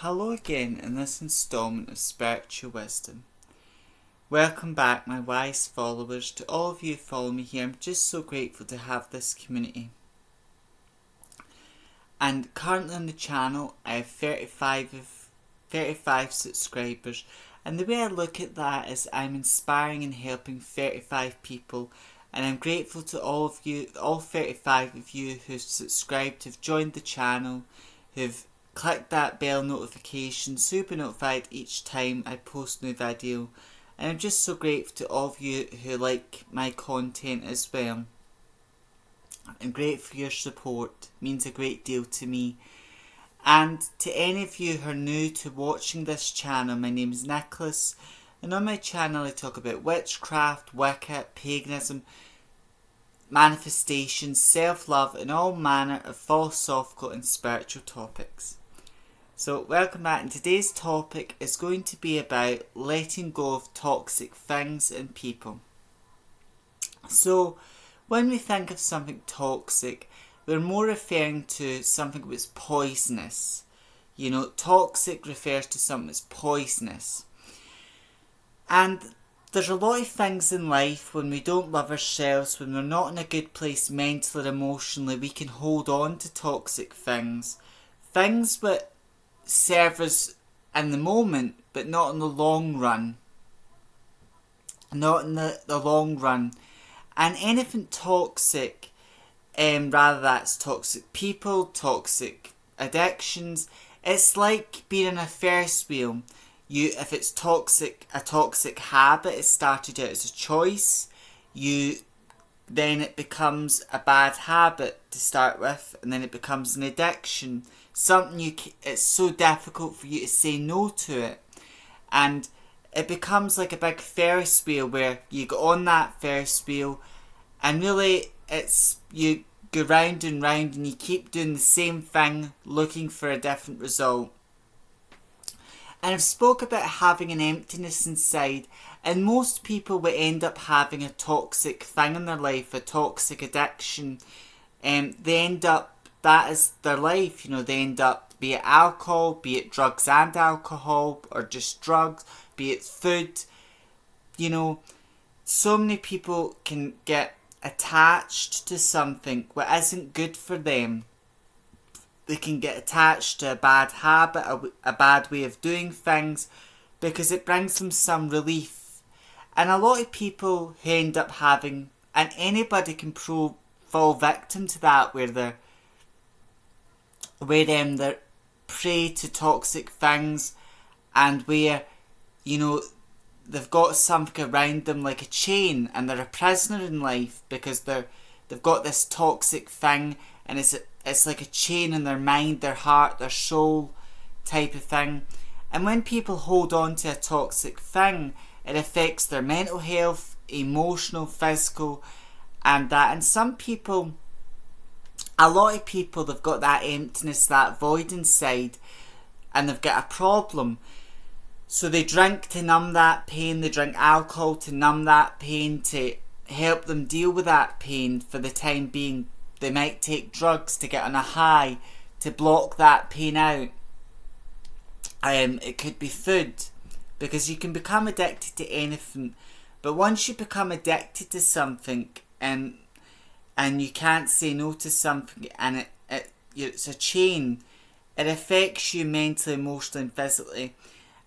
Hello again in this instalment of Spiritual Wisdom. Welcome back, my wise followers. To all of you who follow me here, I'm just so grateful to have this community. And currently on the channel, I have 35 subscribers. And the way I look at that is I'm inspiring and helping 35 people. And I'm grateful to all of you, all 35 of you who've subscribed, who've joined the channel, who've click that bell notification so you'll be notified each time I post a new video. And I'm just so grateful to all of you who like my content as well. I'm grateful for your support. It means a great deal to me. And to any of you who are new to watching this channel, my name is Nicholas, and on my channel I talk about witchcraft, Wicca, paganism, manifestation, self-love, and all manner of philosophical and spiritual topics. So welcome back, and today's topic is going to be about letting go of toxic things and people. So when we think of something toxic, we're more referring to something that's poisonous. You know, toxic refers to something that's poisonous. And there's a lot of things in life when we don't love ourselves, when we're not in a good place mentally or emotionally, we can hold on to toxic things. Things that serve us in the moment, but not in the long run. Not in the long run. And anything toxic, rather that's toxic people, toxic addictions, it's like being in a Ferris wheel. If it's toxic, a toxic habit, it started out as a choice, then it becomes a bad habit to start with, and then it becomes an addiction. Something it's so difficult for you to say no to it, and it becomes like a big Ferris wheel where you go on that Ferris wheel, and really it's you go round and round, and you keep doing the same thing, looking for a different result. And I've spoke about having an emptiness inside, and most people will end up having a toxic thing in their life, a toxic addiction. They end up, that is their life, you know, they end up, be it alcohol, be it drugs and alcohol, or just drugs, be it food. You know, so many people can get attached to something that isn't good for them. They can get attached to a bad habit, a bad way of doing things, because it brings them some relief. And a lot of people who end up having, and anybody can fall victim to that, where they're prey to toxic things, and where, you know, they've got something around them like a chain, and they're a prisoner in life because they've got this toxic thing, and it's like a chain in their mind, their heart, their soul type of thing. And when people hold on to a toxic thing, it affects their mental health, emotional, physical, and that. And some people, a lot of people, they've got that emptiness, that void inside, and they've got a problem. So they drink to numb that pain, they drink alcohol to numb that pain, to help them deal with that pain for the time being. They might take drugs to get on a high, to block that pain out. It could be food, because you can become addicted to anything. But once you become addicted to something, and you can't say no to something, and it's a chain, it affects you mentally, emotionally and physically.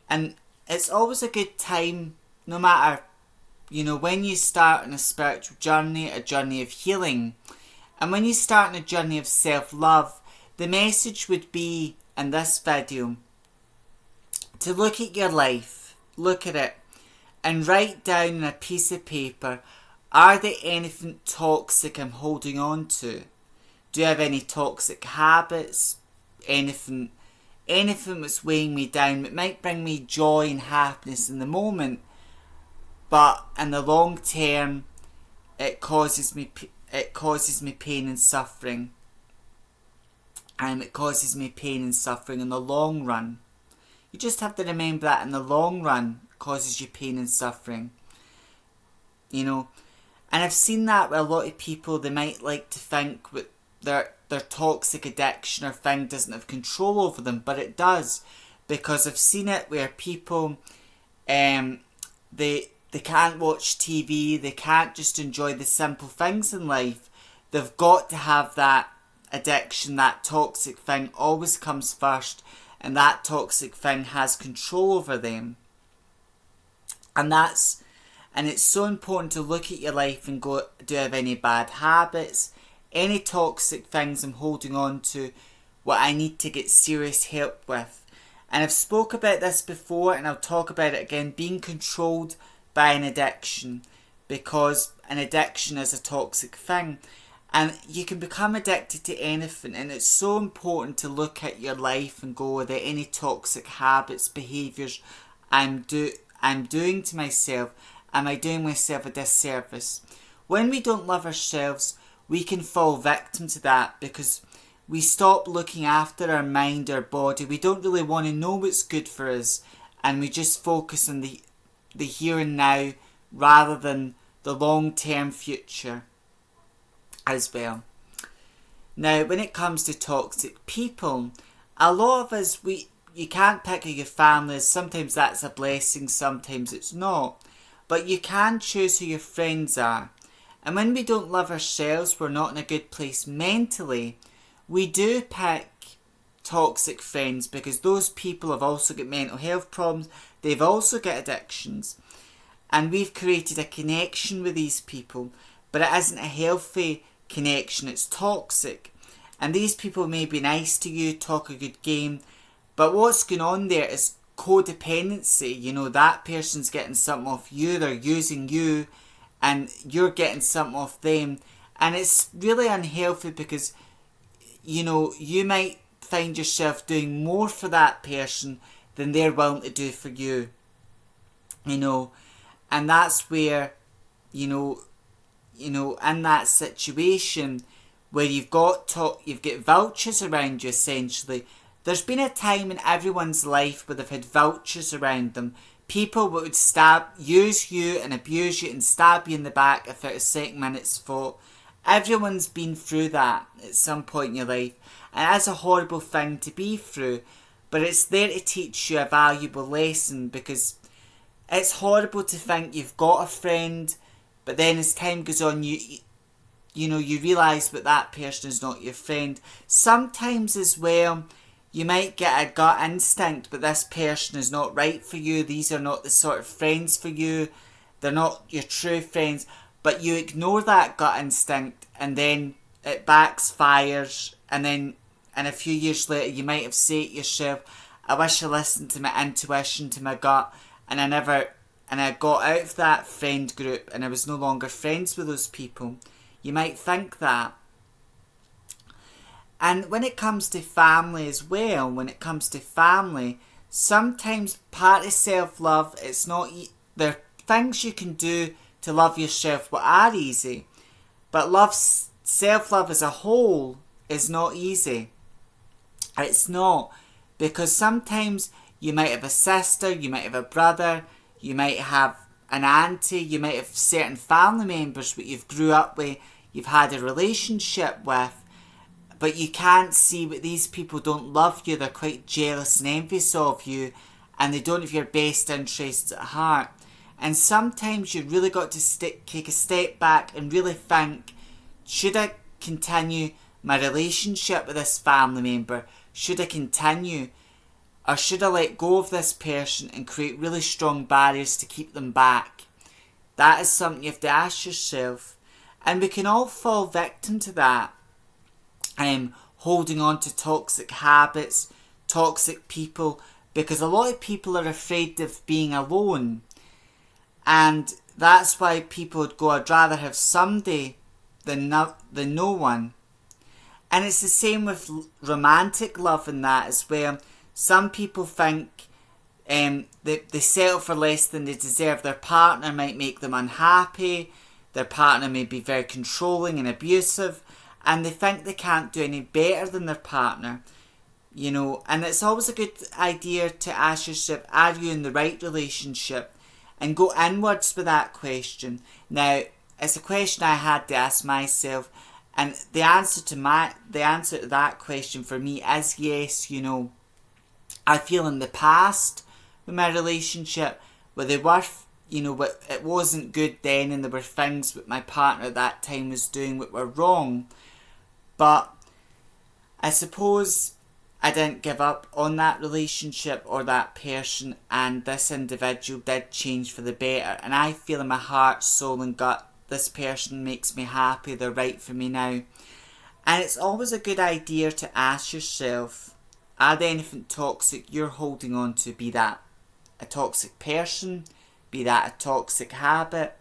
And it's always a good time, no matter, you know, when you start on a spiritual journey, a journey of healing, and when you start on a journey of self-love, the message would be, in this video, to look at your life, look at it, and write down on a piece of paper, are there anything toxic I'm holding on to? Do I have any toxic habits? Anything that's weighing me down, that might bring me joy and happiness in the moment, but in the long term, it causes me pain and suffering. And it causes me pain and suffering in the long run. You just have to remember that in the long run, it causes you pain and suffering. You know, and I've seen that with a lot of people. They might like to think that their toxic addiction or thing doesn't have control over them, but it does. because I've seen it where people, they can't watch TV, they can't just enjoy the simple things in life. They've got to have that addiction, that toxic thing always comes first, and that toxic thing has control over them. And it's so important to look at your life and go, do I have any bad habits, any toxic things I'm holding on to, what I need to get serious help with. And I've spoke about this before, and I'll talk about it again, being controlled by an addiction, because an addiction is a toxic thing. And you can become addicted to anything, and it's so important to look at your life and go, are there any toxic habits, behaviours I'm doing to myself? Am I doing myself a disservice? When we don't love ourselves, we can fall victim to that, because we stop looking after our mind, our body. We don't really want to know what's good for us, and we just focus on the here and now rather than the long-term future as well. Now, when it comes to toxic people, a lot of us, you can't pick who your family is. Sometimes that's a blessing, sometimes it's not. But you can choose who your friends are. And when we don't love ourselves, we're not in a good place mentally, we do pick toxic friends, because those people have also got mental health problems, they've also got addictions. And we've created a connection with these people, but it isn't a healthy connection, it's toxic. And these people may be nice to you, talk a good game, but what's going on there is codependency. You know, that person's getting something off you, they're using you, and you're getting something off them. And it's really unhealthy, because, you know, you might find yourself doing more for that person than they're willing to do for you. You know, and that's where, you know, in that situation where you've got vultures around you, essentially. There's been a time in everyone's life where they've had vultures around them. People would use you and abuse you and stab you in the back without a second minute's thought. Everyone's been through that at some point in your life. And that's a horrible thing to be through. But it's there to teach you a valuable lesson, because it's horrible to think you've got a friend, but then as time goes on, you realise that person is not your friend. Sometimes as well, you might get a gut instinct, but this person is not right for you. These are not the sort of friends for you. They're not your true friends. But you ignore that gut instinct, and then it backfires. And then a few years later, you might have said to yourself, I wish I listened to my intuition, to my gut, and I got out of that friend group, and I was no longer friends with those people. You might think that. And when it comes to family as well, sometimes part of self-love, it's not, there are things you can do to love yourself what are easy, but self-love as a whole is not easy. It's not, because sometimes you might have a sister, you might have a brother, you might have an auntie, you might have certain family members that you've grew up with, you've had a relationship with, but you can't see that these people don't love you. They're quite jealous and envious of you, and they don't have your best interests at heart. And sometimes you've really got to take a step back and really think, should I continue my relationship with this family member? Should I continue? Or should I let go of this person and create really strong barriers to keep them back? That is something you have to ask yourself. And we can all fall victim to that. Holding on to toxic habits, toxic people, because a lot of people are afraid of being alone. And that's why people would go, I'd rather have somebody than no one. And it's the same with romantic love in that as well. Some people think they settle for less than they deserve. Their partner might make them unhappy. Their partner may be very controlling and abusive. And they think they can't do any better than their partner. You know, and it's always a good idea to ask yourself, are you in the right relationship? And go inwards with that question. Now, it's a question I had to ask myself. And the answer to that question for me is yes, you know. I feel in the past with my relationship where they were, it wasn't good then, and there were things that my partner at that time was doing that were wrong. But I suppose I didn't give up on that relationship or that person, and this individual did change for the better. And I feel in my heart, soul and gut, this person makes me happy, they're right for me now. And it's always a good idea to ask yourself, are there anything toxic you're holding on to, be that a toxic person, be that a toxic habit?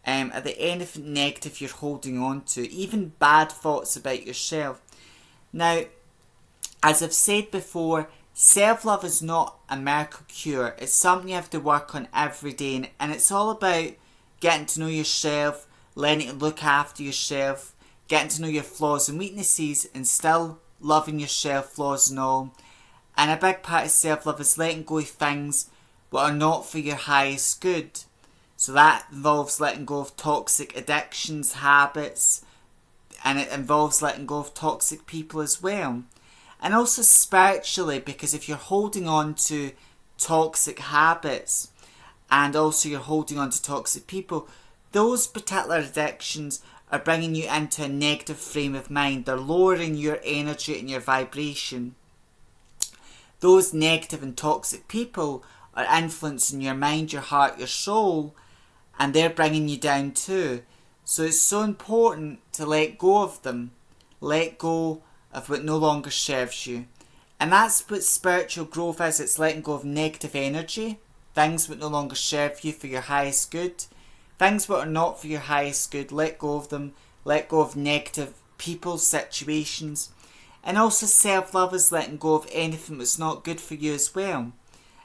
Are there anything negative you're holding on to? Even bad thoughts about yourself. Now, as I've said before, self-love is not a miracle cure. It's something you have to work on every day. And it's all about getting to know yourself, learning to look after yourself, getting to know your flaws and weaknesses, and still loving yourself, flaws and all. And a big part of self-love is letting go of things that are not for your highest good. So that involves letting go of toxic addictions, habits, and it involves letting go of toxic people as well. And also spiritually, because if you're holding on to toxic habits and also you're holding on to toxic people, those particular addictions are bringing you into a negative frame of mind. They're lowering your energy and your vibration. Those negative and toxic people are influencing your mind, your heart, your soul, and they're bringing you down too. So it's so important to let go of them. Let go of what no longer serves you. And that's what spiritual growth is. It's letting go of negative energy, things that no longer serve you for your highest good. Things that are not for your highest good, let go of them. Let go of negative people, situations. And also self-love is letting go of anything that's not good for you as well.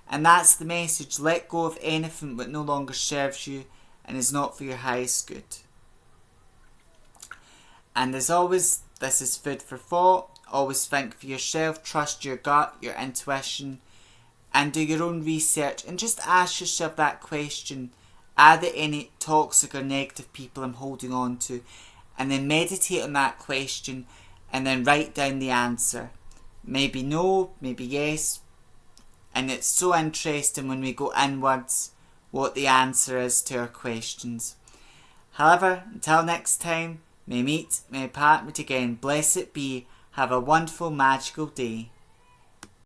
And that's the message. Let go of anything that no longer serves you and is not for your highest good. And as always, this is food for thought. Always think for yourself, trust your gut, your intuition, and do your own research. And just ask yourself that question, are there any toxic or negative people I'm holding on to? And then meditate on that question and then write down the answer. Maybe no, maybe yes. And it's so interesting when we go inwards what the answer is to our questions. However, until next time, may meet, may part meet again. Blessed be. Have a wonderful, magical day.